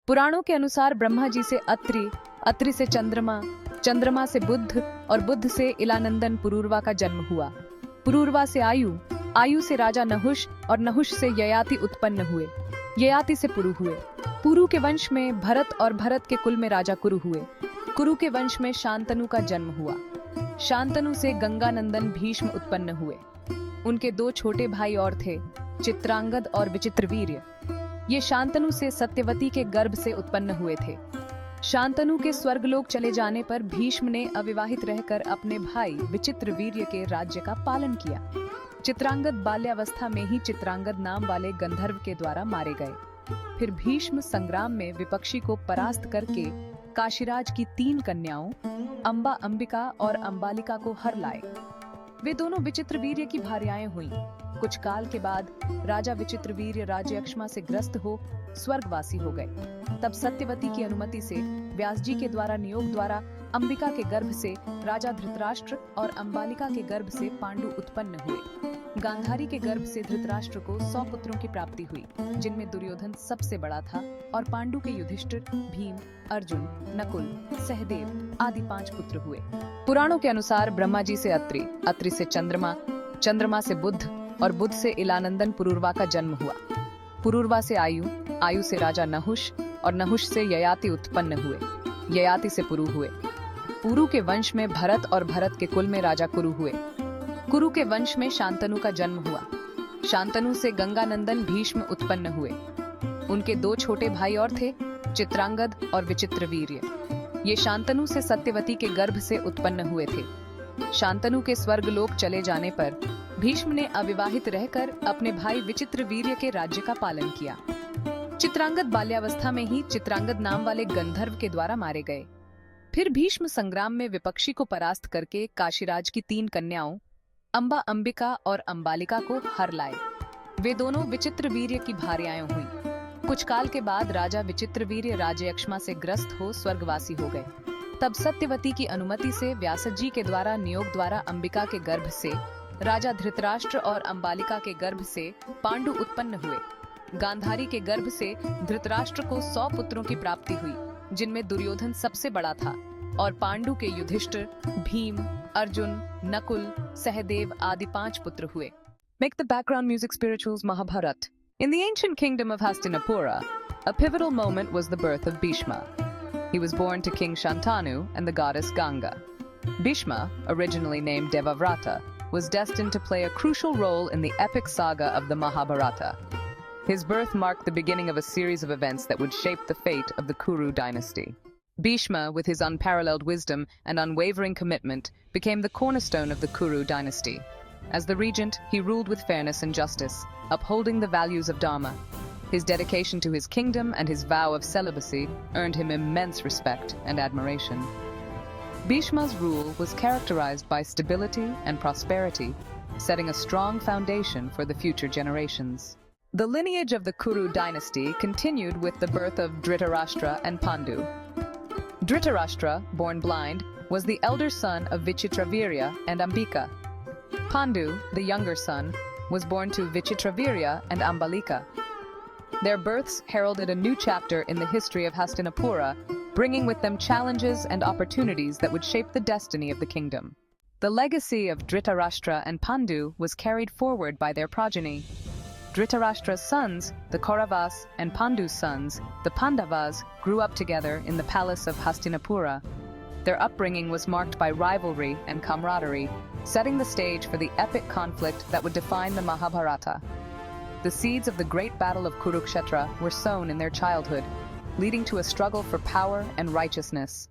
पुराणों के अनुसार ब्रह्मा जी से अत्रि, अत्रि से चंद्रमा, चंद्रमा से बुध और बुध से इलानंदन पुरूरवा का जन्म हुआ। पुरूरवा से आयु, आयु से राजा नहुष और नहुष से ययाति उत्पन्न हुए। ययाति से पुरु हुए। पुरु के वंश में भरत और भरत के कुल में राजा कुरु हुए। कुरु के वंश में शांतनु का जन्म हुआ। शांतनु से गंगानंदन भीष्म उत्पन्न हुए। उनके दो छोटे भाई और थे, चित्रांगद और विचित्रवीर्य। ये शांतनु से सत्यवती के गर्भ से उत्पन्न हुए थे। शांतनु के स्वर्गलोक चले जाने पर भीष्म ने अविवाहित रहकर अपने भाई विचित्रवीर्य के राज्य का पालन किया। चित्रांगद बाल्यावस्था में ही चित्रांगद नाम वाले गंधर्व के द्वारा मारे गए। फिर भीष्म संग्राम में विपक्षी को परास्त करके काशीराज की 3 कन्याओं अंबा, अंबिका और अंबालिका को हर लाए। वे दोनों विचित्रवीर्य की भार्याएं हुईं। कुछ काल के बाद राजा विचित्रवीर्य राज्यक्षमा से ग्रस्त हो स्वर्गवासी हो गए। तब सत्यवती की अनुमति से व्यास जी के द्वारा नियोग द्वारा अंबिका के गर्भ से राजा धृतराष्ट्र और अंबालिका के गर्भ से पांडु उत्पन्न हुए। गांधारी के गर्भ से धृतराष्ट्र को 100 पुत्रों की प्राप्ति हुई, जिनमें दुर्योधन सबसे बड़ा था और पांडु के युधिष्ठिर, भीम, अर्जुन, नकुल, सहदेव आदि 5 पुत्र हुए। पुराणों के अनुसार ब्रह्मा जी से अत्रि, अत्रि से चंद्रमा, चंद्रमा से बुध और बुध से इलानंदन पुरूरवा का जन्म हुआ। पुरूरवा से आयु, आयु से राजा नहुष और नहुष से ययाति उत्पन्न हुए। ययाति से पुरु हुए। पुरु के वंश में भरत और भरत के कुल में राजा कुरु हुए। कुरु के वंश में शांतनु का जन्म हुआ। शांतनु से गंगानंदन भीष्म उत्पन्न हुए। उनके 2 छोटे भाई और थे, चित्रांगद और विचित्रवीर्य। ये शांतनु से सत्यवती के गर्भ से उत्पन्न हुए थे। शांतनु के स्वर्गलोक चले जाने पर भीष्म ने अविवाहित रहकर अपने भाई विचित्रवीर्य के राज्य का पालन किया। चित्रांगद बाल्यावस्था में ही चित्रांगद नाम वाले गंधर्व के द्वारा मारे गए। फिर भीष्म संग्राम में विपक्षी को परास्त करके काशीराज की 3 कन्याओं अंबा, अंबिका और अंबालिका को हर लाए। वे दोनों विचित्रवीर्य की भार्याएं हुईं। कुछ काल के बाद राजा विचित्रवीर्य राज्यक्षमा से ग्रस्त हो स्वर्गवासी हो गए। तब सत्यवती की अनुमति से व्यास जी के द्वारा नियोग द्वारा अंबिका के गर्भ से राजा धृतराष्ट्र और अंबालिका के गर्भ से पांडु उत्पन्न हुए। गांधारी के गर्भ से धृतराष्ट्र को 100 पुत्रों की प्राप्ति हुई, जिनमें दुर्योधन सबसे बड़ा था और पांडु के युधिष्ठिर, भीम, अर्जुन, नकुल, सहदेव आदि 5 पुत्र हुए। Make the background music spirituals Mahabharat. In the ancient kingdom of Hastinapura, a pivotal moment was the birth of Bhishma. He was born to King Shantanu and the goddess Ganga. Bhishma, originally named Devavrata, was destined to play a crucial role in the epic saga of the Mahabharata. His birth marked the beginning of a series of events that would shape the fate of the Kuru dynasty. Bhishma, with his unparalleled wisdom and unwavering commitment, became the cornerstone of the Kuru dynasty. As the regent, he ruled with fairness and justice, upholding the values of Dharma. His dedication to his kingdom and his vow of celibacy earned him immense respect and admiration. Bhishma's rule was characterized by stability and prosperity, setting a strong foundation for the future generations. The lineage of the Kuru dynasty continued with the birth of Dhritarashtra and Pandu. Dhritarashtra, born blind, was the elder son of Vichitravirya and Ambika. Pandu, the younger son, was born to Vichitravirya and Ambalika. Their births heralded a new chapter in the history of Hastinapura, bringing with them challenges and opportunities that would shape the destiny of the kingdom. The legacy of Dhritarashtra and Pandu was carried forward by their progeny. Dhritarashtra's sons, the Kauravas, and Pandu's sons, the Pandavas, grew up together in the palace of Hastinapura. Their upbringing was marked by rivalry and camaraderie, setting the stage for the epic conflict that would define the Mahabharata. The seeds of the great battle of Kurukshetra were sown in their childhood, leading to a struggle for power and righteousness.